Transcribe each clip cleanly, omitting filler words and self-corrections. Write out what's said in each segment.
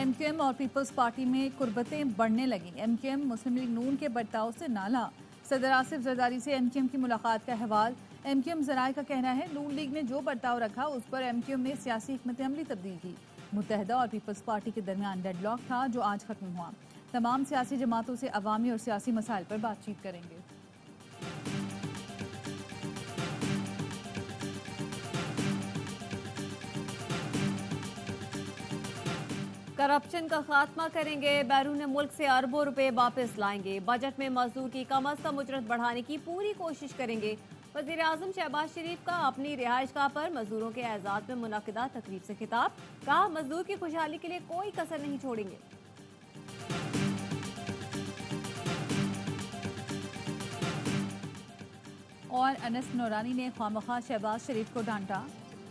MQM और peoples party में कुर्बतें बढ़ने लगी। एमक्यूएम मुस्लिम लीग नून के बर्ताव से नाला। सदर आसिफ जरदारी से एमक्यूएम की मुलाकात का अहवाल। एमक्यूएम जराए का कहना है नून लीग ने जो बर्ताव रखा उस पर एमक्यूएम ने सियासी हिकमत अमली तब्दील की। मुत्तहदा और पीपल्स पार्टी के दरमियान डेडलॉक था जो आज खत्म हुआ। तमाम सियासी जमातों से अवामी और सियासी मसाइल पर बातचीत करेंगे। करप्शन का खात्मा करेंगे, बैरून मुल्क से अरबों रुपए वापस लाएंगे, बजट में मजदूर की कम अज कम उजरत बढ़ाने की पूरी कोशिश करेंगे। वज़ीर आज़म शहबाज शरीफ का अपनी रिहाइशगाह पर मजदूरों के एजाज में मुनक़िदा तकरीब से खिताब। कहा मजदूर की खुशहाली के लिए कोई कसर नहीं छोड़ेंगे। और अनस नूरानी ने खामखा शहबाज शरीफ को डांटा।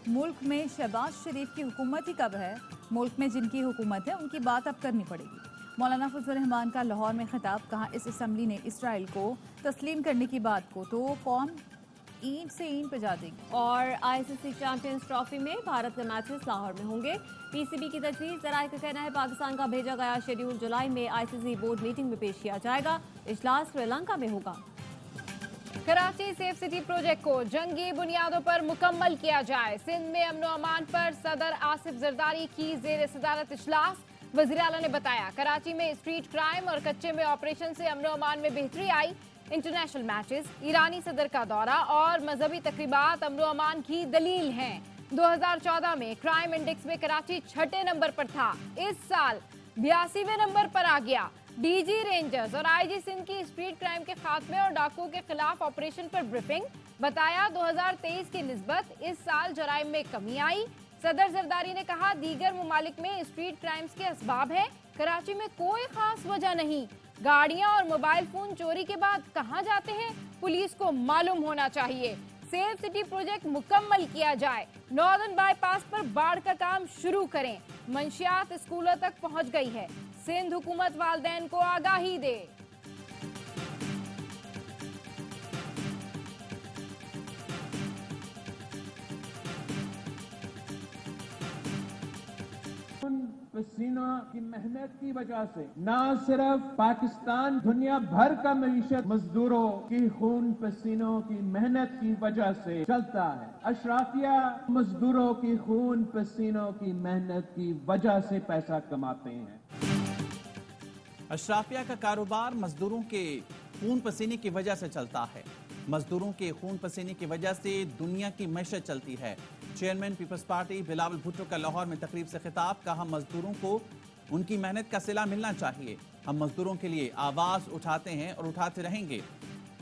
मुल्क में शहबाज शरीफ की हुकूमत ही कब है, मुल्क में जिनकी हुकूमत है उनकी बात अब करनी पड़ेगी। मौलाना फजल रहमान का लाहौर में खिताब। कहा इस असम्बली ने इसराइल को तस्लीम करने की बात को तो कौम ईंट से ईंट बजा देगी। और आईसीसी चैंपियंस ट्रॉफी में भारत के मैचेस लाहौर में होंगे। पीसीबी की तजवीज़। जराए का कहना है पाकिस्तान का भेजा गया शेड्यूल जुलाई में आईसीसी बोर्ड मीटिंग में पेश किया जाएगा। इजलास श्रीलंका में होगा। कराची सेफ सिटी प्रोजेक्ट को जंगी बुनियादों पर मुकम्मल किया जाए। सिंध में अमन अमान पर सदर आसिफ जरदारी की जेर सदारत इजलास। वज़ीर आला ने बताया कराची में स्ट्रीट क्राइम और कच्चे में ऑपरेशन से अमन अमान में बेहतरी आई। इंटरनेशनल मैचेस, ईरानी सदर का दौरा और मजहबी तकरीबात अमन अमान की दलील हैं। 2014 में क्राइम इंडेक्स में कराची 6ठे नंबर पर था, इस साल 82वें नंबर पर आ गया। डीजी रेंजर्स और आईजी सिंध की स्ट्रीट क्राइम के खात्मे और डाकुओं के खिलाफ ऑपरेशन पर ब्रीफिंग। बताया 2023 की निस्बत इस साल जराइम में कमी आई। सदर जरदारी ने कहा दीगर मुमालिक में स्ट्रीट क्राइम्स के असबाब है, कराची में कोई खास वजह नहीं। गाड़ियां और मोबाइल फोन चोरी के बाद कहां जाते हैं पुलिस को मालूम होना चाहिए। सेफ सिटी प्रोजेक्ट मुकम्मल किया जाए। नॉर्दर्न बाईपास पर बाढ़ का काम शुरू करें। मंशियात स्कूलों तक पहुंच गई है। सिंध हुकूमत वालदैन को आगाही दे। पसीना की मेहनत की वजह से न सिर्फ पाकिस्तान दुनिया भर का मईशत मजदूरों की खून पसीनों की मेहनत की वजह से चलता है। अशराफिया मजदूरों की खून पसीनों की मेहनत की वजह से पैसा कमाते हैं। अशराफिया का कारोबार मजदूरों के खून पसीने की वजह से चलता है। मजदूरों के खून पसीने की वजह से दुनिया की मैशत चलती है। Chairman Peoples Party Bilawal Bhutto का लाहौर में तकरीब से खिताब। कहा मजदूरों को उनकी मेहनत का सिला मिलना चाहिए। हम मजदूरों के लिए आवाज उठाते हैं और उठाते रहेंगे।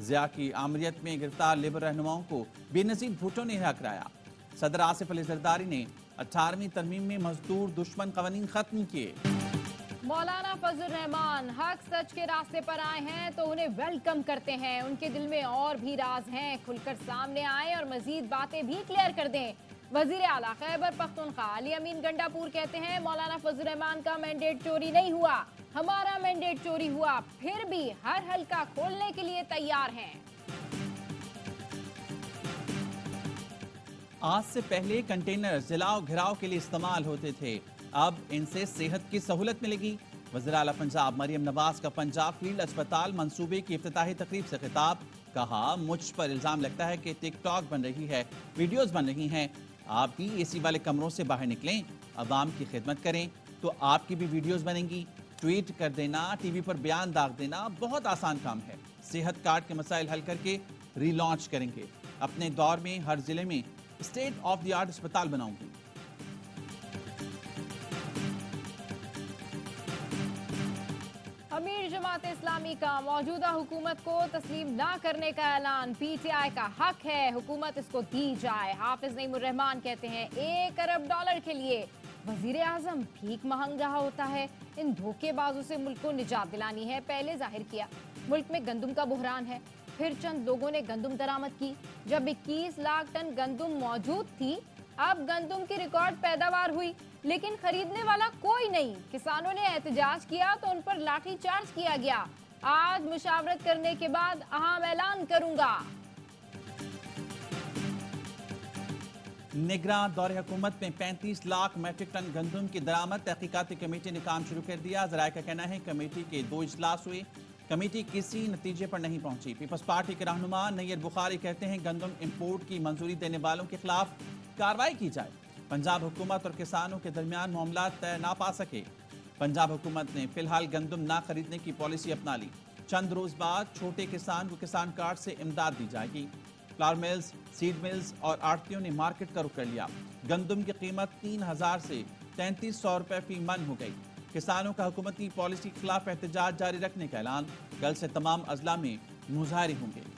जिया की आमरीत में गिरफ्तार लेबर रहनुमाओं को बेनजीर भुट्टो ने रिहा कराया। सदर आसिफ अली जरदारी ने 18वीं तरमीम में मजदूर दुश्मन कवानीन खत्म किए। मौलाना फजल रहमान हक सच के रास्ते पर आए हैं तो उन्हें वेलकम करते हैं। उनके दिल में और भी राज हैं, खुलकर सामने आए और मजीद बातें भी क्लियर कर दें। वजीर आला खैबर पख्तूनख्वा अली अमीन गंडापुर कहते हैं मौलाना फजल रहमान का मैंडेट चोरी नहीं हुआ, हमारा मैंडेट चोरी हुआ, फिर भी हर हल्का खोलने के लिए तैयार हैं। आज से पहले कंटेनर जिलाव घिराव के लिए इस्तेमाल होते थे, अब इनसे सेहत की सहूलत मिलेगी। वज़ीर आला पंजाब मरियम नवाज का पंजाब फील्ड अस्पताल मंसूबे की इफ्तिताही तकरीब से खिताब। कहा मुझ पर इल्जाम लगता है कि टिकटॉक बन रही है, वीडियोस बन रही हैं। आप भी एसी वाले कमरों से बाहर निकलें, अवाम की खिदमत करें तो आपकी भी वीडियोस बनेंगी। ट्वीट कर देना, टीवी पर बयान दाग देना बहुत आसान काम है। सेहत कार्ड के मसाइल हल करके रीलॉन्च करेंगे। अपने दौर में हर जिले में स्टेट ऑफ द आर्ट अस्पताल बनाऊंगी। अमीर जमात इस्लामी का मौजूदा हुकूमत को तस्लीम ना करने का ऐलान। पीटीआई का हक है हुकूमत इसको दी जाए। हाफिज नईमुर रहमान कहते हैं $1 अरब के लिए वजीर आजम भीख मांग रहा होता है। इन धोखेबाजों से मुल्क को निजात दिलानी है। पहले जाहिर किया मुल्क में गंदुम का बुहरान है, फिर चंद लोगों ने गंदुम दरामद की। जब 21 लाख टन गंदुम मौजूद थी, अब गंदुम की रिकॉर्ड पैदावार हुई, लेकिन खरीदने वाला कोई नहीं। किसानों ने एहतजाज किया तो उन पर लाठी चार्ज किया गया। आज मुशावरत करने के बाद अहम ऐलान करूंगा। निगरान दौरे हुकूमत में 35 लाख मैट्रिक टन गंदम की दरामद। तहकीकाती कमेटी ने काम शुरू कर दिया। ज़राए का कहना है कमेटी के 2 इजलास हुए, कमेटी किसी नतीजे पर नहीं पहुंची। पीपल्स पार्टी के रहनुमा नैयर बुखारी कहते हैं गंदम इंपोर्ट की मंजूरी देने वालों के खिलाफ कार्रवाई की जाए। पंजाब हुकूमत और किसानों के दरमियान मामला तय ना पा सके। पंजाब हुकूमत ने फिलहाल गंदम ना खरीदने की पॉलिसी अपना ली। चंद रोज बाद छोटे किसान को किसान कार्ड से इमदाद दी जाएगी। फ्लावर मिल्स, सीड मिल्स और आड़तियों ने मार्केट का रुख कर लिया। गंदम की कीमत 3000 से 3300 रुपए फी मन हो गई। किसानों का हुकूमती पॉलिसी के खिलाफ एहतजाज जारी रखने का ऐलान। कल से तमाम अजला में मुजाहरे होंगे।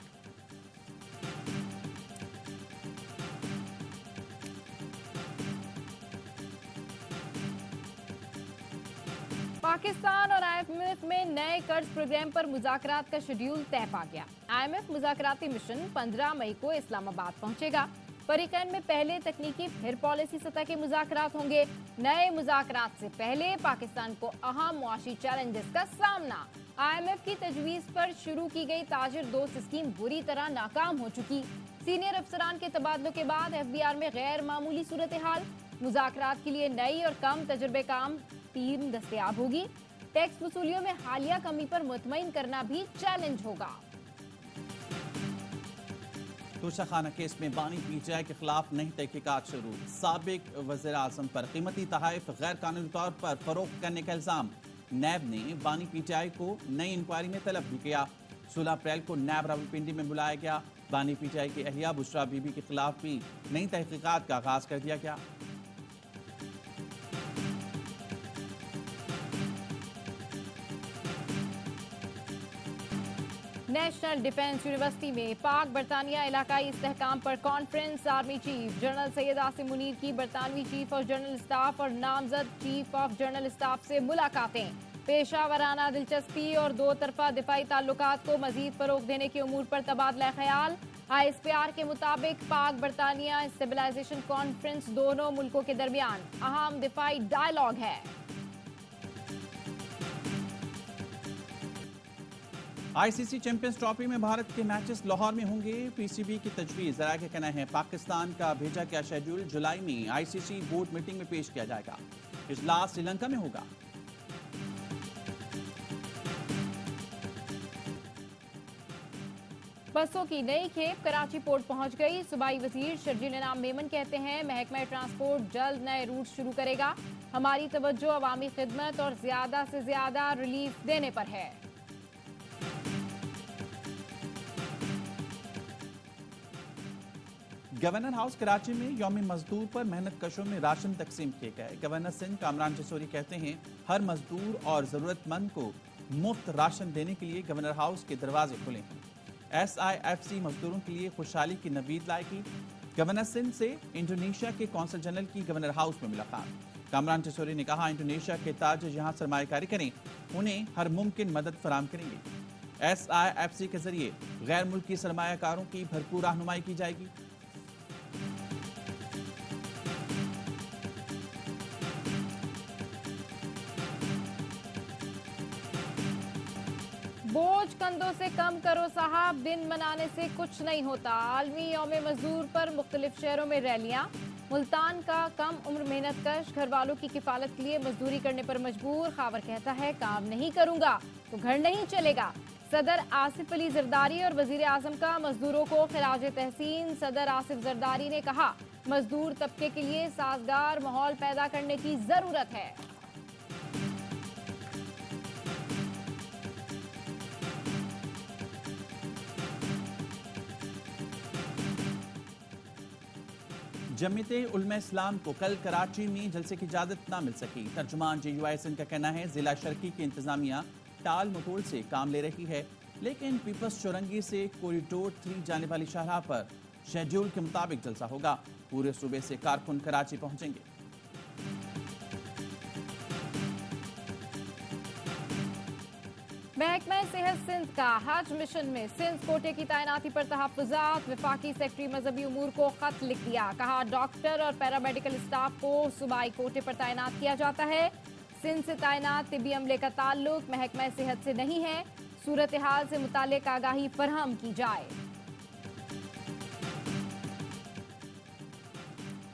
पाकिस्तान और IMF में नए कर्ज प्रोग्राम पर मुज़ाकरात का शेड्यूल तय पा गया। IMF मुज़ाकराती मिशन 15 मई को इस्लामाबाद पहुंचेगा। फरीकैन में पहले तकनीकी फिर पॉलिसी सतह के मुज़ाकरात होंगे। नए मुज़ाकरात से पहले पाकिस्तान को अहम मुआशी चैलेंजेस का सामना। IMF की तजवीज़ पर शुरू की गई ताजिर दोस्त स्कीम बुरी तरह नाकाम हो चुकी। सीनियर अफसरान के तबादलों के बाद FBR में गैर मामूली सूरत हाल। मुज़ाकरात के लिए नई और कम तजुर्बे काम टीम दस्तयाब होगी। टैक्स वसूलियों में हालिया कमी पर मुतमईन करना भी चैलेंज होगा। तोशाखाना केस में बानी PTI के खिलाफ नई तहकीकात शुरू। साबिक वज़ीर आज़म पर कीमती तहाइफ गैर कानूनी तौर पर फरोख्त करने का इल्जाम। नैब ने बानी PTI को नई इंक्वायरी में तलब भी किया। 16 अप्रैल को नैब रावलपिंडी में बुलाया गया। बानी PTI की अहलिया बुशरा बीबी के खिलाफ भी नई तहकीकात का आगाज कर दिया गया। नेशनल डिफेंस यूनिवर्सिटी में पाक बरतानिया इलाकाई इस्तेहकाम पर conference. Army chief general Syed Asim Munir की बरतानवी चीफ ऑफ जनरल स्टाफ और नामजद चीफ ऑफ जनरल स्टाफ से मुलाकातें। पेशावराना दिलचस्पी और दो तरफा दिफाई ताल्लुकात को मजीद फरोग देने के उमूर पर तबादला ख्याल। ISPR के मुताबिक पाक बरतानिया स्टेबलाइजेशन कॉन्फ्रेंस दोनों मुल्कों के दरमियान अहम दिफाई डायलॉग है। ICC चैंपियंस ट्रॉफी में भारत के मैचेस लाहौर में होंगे। PCB की तजवीज़। ज़राए का कहना है पाकिस्तान का भेजा गया शेड्यूल जुलाई में ICC बोर्ड मीटिंग में पेश किया जाएगा। इजलास श्रीलंका में होगा। बसों की नई खेप कराची पोर्ट पहुंच गई। सूबाई वजीर शर्जील इनाम मेमन कहते हैं महकमा ट्रांसपोर्ट जल्द नए रूट शुरू करेगा। हमारी तवज्जो अवामी खिदमत और ज्यादा से ज्यादा रिलीफ देने पर है। गवर्नर हाउस कराची में यौम मजदूर पर मेहनत कशों में राशन तकसीम किए गए। गवर्नर सिंध कामरान जसोरी कहते हैं हर मजदूर और जरूरतमंद को मुफ्त राशन देने के लिए गवर्नर हाउस के दरवाजे खुले हैं। SIFC मजदूरों के लिए खुशहाली की नवीद लाएगी। गवर्नर सिंध से इंडोनेशिया के कौंसल जनरल की गवर्नर हाउस में मुलाकात। कामरान जसोरी ने कहा इंडोनेशिया के ताजिर यहाँ सरमायाकारी करें, उन्हें हर मुमकिन मदद फराम करेंगे। SIFC के जरिए गैर मुल्की सरमायाकारों की भरपूर रहनुमाई की जाएगी। बोझ कंधों से कम करो साहब, दिन मनाने से कुछ नहीं होता। आलमी यौम मजदूर पर मुख्तलिफ शहरों में रैलियां। मुल्तान का कम उम्र मेहनत कश घर वालों की किफालत के लिए मजदूरी करने पर मजबूर। खावर कहता है काम नहीं करूंगा तो घर नहीं चलेगा। सदर आसिफ अली जरदारी और वजीर आजम का मजदूरों को खिराज तहसीन। सदर आसिफ जरदारी ने कहा मजदूर तबके के लिए साजगार माहौल पैदा करने की जरूरत है। जमीयते उलमा इस्लाम को कल कराची में जलसे की इजाजत न मिल सकी। तर्जुमान JUI सिंध का कहना है जिला शर्की की इंतजामिया टाल मटोल से काम ले रही है, लेकिन पीपल्स चौरंगी से कॉरिडोर 3 जाने वाली शाहराह पर शेड्यूल के मुताबिक जलसा होगा। पूरे सूबे से कारकुन कराची पहुंचेंगे। महकमा सेहत सिंध का हज मिशन में सिंध कोटे की तैनाती पर तहफ्फुज़ात। वफाकी सेक्रेटरी मजहबी उमूर को खत लिख दिया। कहा डॉक्टर और पैरामेडिकल स्टाफ को सूबाई कोटे पर तैनात किया जाता है। सिंध से तैनात तिबी अमले का ताल्लुक महकमा सेहत से नहीं है। सूरत हाल से मुतालिक आगाही फरहम की जाए।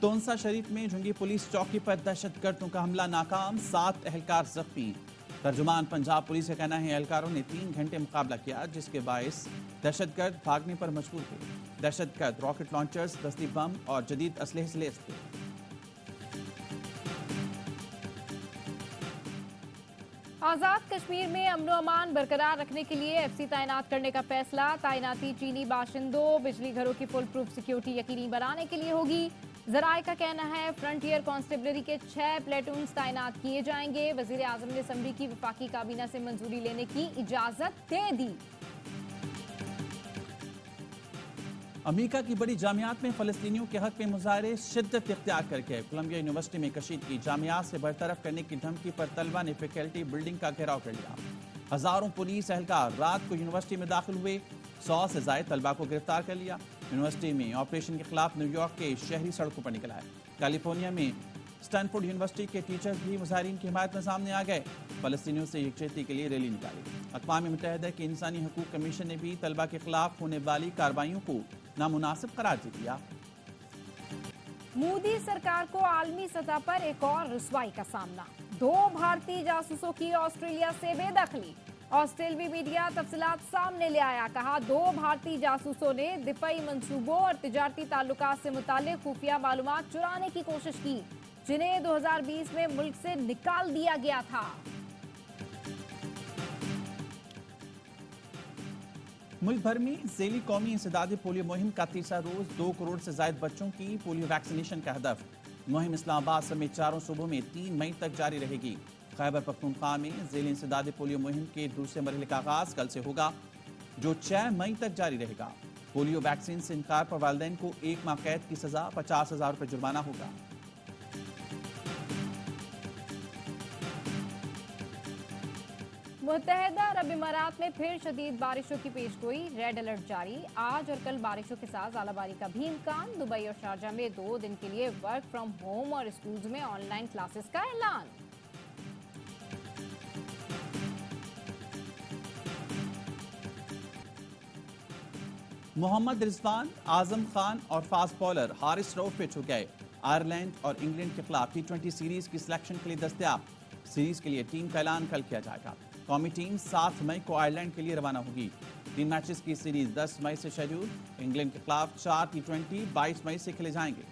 तोनसा शरीफ में झुंगी पुलिस चौकी पर दहशतगर्दों का हमला नाकाम, 7 एहलकार जख्मी। तर्जुमान पंजाब पुलिस का कहना है एहलकारों ने 3 घंटे मुकाबला किया, जिसके बायस दहशतगर्द भागने पर मजबूर हुए। दहशतगर्द रॉकेट लॉन्चर्स, दस्ती बम और जदीद असलहे से लैस थे। आजाद कश्मीर में अमनो अमान बरकरार रखने के लिए एफसी तैनात करने का फैसला। तैनाती चीनी बाशिंदों, बिजली घरों की फुल प्रूफ सिक्योरिटी यकीनी बनाने के लिए होगी। जराए का कहना है फ्रंटियर कांस्टेबलरी के 6 प्लेटून तैनात किए जाएंगे। वजीर आजम ने असम्बली की वफाकी काबीना से मंजूरी लेने की इजाजत दे दी। अमेरिका की बड़ी जामियात में फलस्तीनियों के हक में मुजाहरे शिद्दत इख्तियार करके कोलंबिया यूनिवर्सिटी में कशीदगी, जामियात से बरतरफ करने की धमकी पर तलबा ने फैकल्टी बिल्डिंग का घेराव कर लिया। हजारों पुलिस एहलकार रात को यूनिवर्सिटी में दाखिल हुए, 100 से ज्यादा तलबा को गिरफ्तार कर लिया। यूनिवर्सिटी में ऑपरेशन के खिलाफ न्यूयॉर्क के शहरी सड़कों पर निकल आए। कैलिफोर्निया में स्टैनफोर्ड यूनिवर्सिटी के टीचर्स भी मुजाहिरीन की हिमायत में सामने आ गए। फलस्तीनियों से यकजहती के लिए रैली निकाली। अक़वाम मुत्तहिदा के इंसानी हकूक़ कमीशन ने भी तलबा के खिलाफ होने वाली कार्रवाइयों को नामुनासिब करार दे दिया। मोदी सरकार को आलमी सतह पर एक और रुसवाई का सामना। 2 भारतीय जासूसों की ऑस्ट्रेलिया से बेदखली। ऑस्ट्रेलवी मीडिया तफसीलात सामने ले आया। कहा 2 भारतीय जासूसों ने दिफाई मंसूबों और तिजारती ताल्लुकात से मुताल्लिक खुफिया मालूमात चुराने की कोशिश की, जिन्हें 2020 में मुल्क से निकाल दिया गया था। मुल्क भर में ज़ेली कौमी इंसदादी पोलियो मुहिम का तीसरा रोज 2 करोड़ से ज्यादा बच्चों की पोलियो वैक्सीनेशन का हदफ। मुहिम इस्लामाबाद समेत 4 सूबों में 3 मई तक जारी रहेगी। खैबर पख्तूनख्वा में ज़ेली इंसदादी पोलियो मुहिम के दूसरे मरहले का आगाज कल से होगा, जो 6 मई तक जारी रहेगा। पोलियो वैक्सीन से इनकार पर वालिदैन को 1 माह कैद की सजा, 50,000 रुपये जुर्माना होगा। मुत्तहिदा अरब इमारात में फिर शदीद बारिशों की पेशगोई, रेड अलर्ट जारी। आज और कल बारिशों के साथ ज़ालाबारी का भी इम्कान। दुबई और शारजा में 2 दिन के लिए वर्क फ्रॉम होम और स्कूल्स में ऑनलाइन क्लासेस का ऐलान। मोहम्मद रिजवान, आजम खान और fast bowler Haris Rauf fit हो गए। आयरलैंड और इंग्लैंड के खिलाफ T20 सीरीज की सिलेक्शन के लिए दस्तयाब। सीरीज के लिए टीम का ऐलान कल किया जाएगा। कौमी टीम 7 मई को आयरलैंड के लिए रवाना होगी। 3 मैचेस की सीरीज 10 मई से शेड्यूल। इंग्लैंड के खिलाफ 4 T20 22 मई से खेले जाएंगे।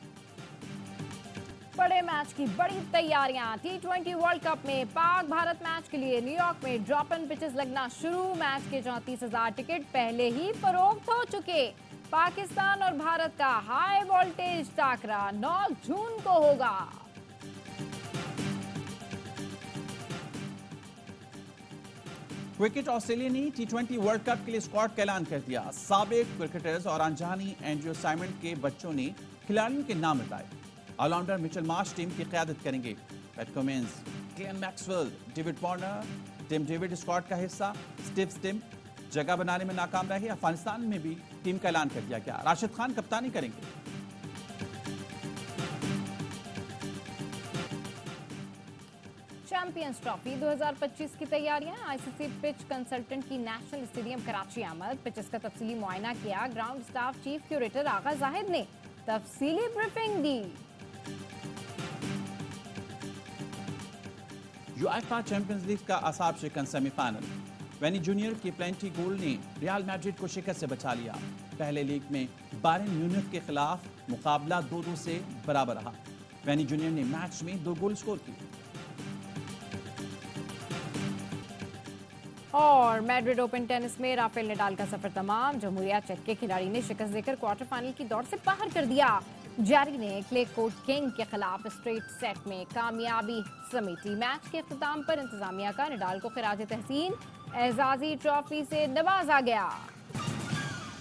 बड़े मैच की बड़ी तैयारियां। T20 वर्ल्ड कप में पाक भारत मैच के लिए न्यूयॉर्क में ड्रॉप इन पिचेस लगना शुरू। मैच के 34,000 टिकट पहले ही फरोख्त हो चुके। पाकिस्तान और भारत का हाई वोल्टेज टाकरा 9 जून को होगा। क्रिकेट ऑस्ट्रेलिया ने T20 वर्ल्ड कप के लिए स्क्वाड का ऐलान कर दिया। साबिक क्रिकेटर्स और अनजानी एंड्रयू साइमंड के बच्चों ने खिलाड़ियों के नाम बताए। ऑलराउंडर मिचेल मार्श टीम की क़यादत करेंगे। Pat Cummins, Glenn Maxwell, David Warner, Tim David squad का हिस्सा। स्टीव स्टिम जगह बनाने में नाकाम रहे। अफगानिस्तान में भी टीम का ऐलान कर दिया गया। राशिद खान कप्तानी करेंगे। चैंपियंस ट्रॉफी 2025 की तैयारियां। आईसीसी पिच कंसल्टेंट की नेशनल स्टेडियम कराची आमद। पिचेस का तफसीली मुआयना किया। ग्राउंड स्टाफ चीफ क्यूरेटर आगा जाहिद ने तफसीली ब्रीफिंग दी। यूएफए चैंपियंस लीग का असाब शिकन सेमीफाइनल। वेनी जूनियर की प्लेंटी गोल ने रियल मैड्रिड को शिकस्त से बचा लिया। पहले लीग में बायर्न म्यूनिख के खिलाफ मुकाबला 2-2 से बराबर रहा। वेनी जूनियर ने मैच में 2 गोल स्कोर किए। और मैड्रिड ओपन टेनिस में राफेल नडाल का सफर तमाम। जमहूरिया चेक के खिलाड़ी ने शिकस्त देकर क्वार्टर फाइनल की दौड़ से बाहर कर दिया। जारी ने क्ले कोर्ट किंग के खिलाफ स्ट्रेट सेट में कामयाबी समेटी। मैच के अख्ताम पर इंतजामिया का नडाल को खिराज तहसीन एजाजी ट्रॉफी से नवाजा गया।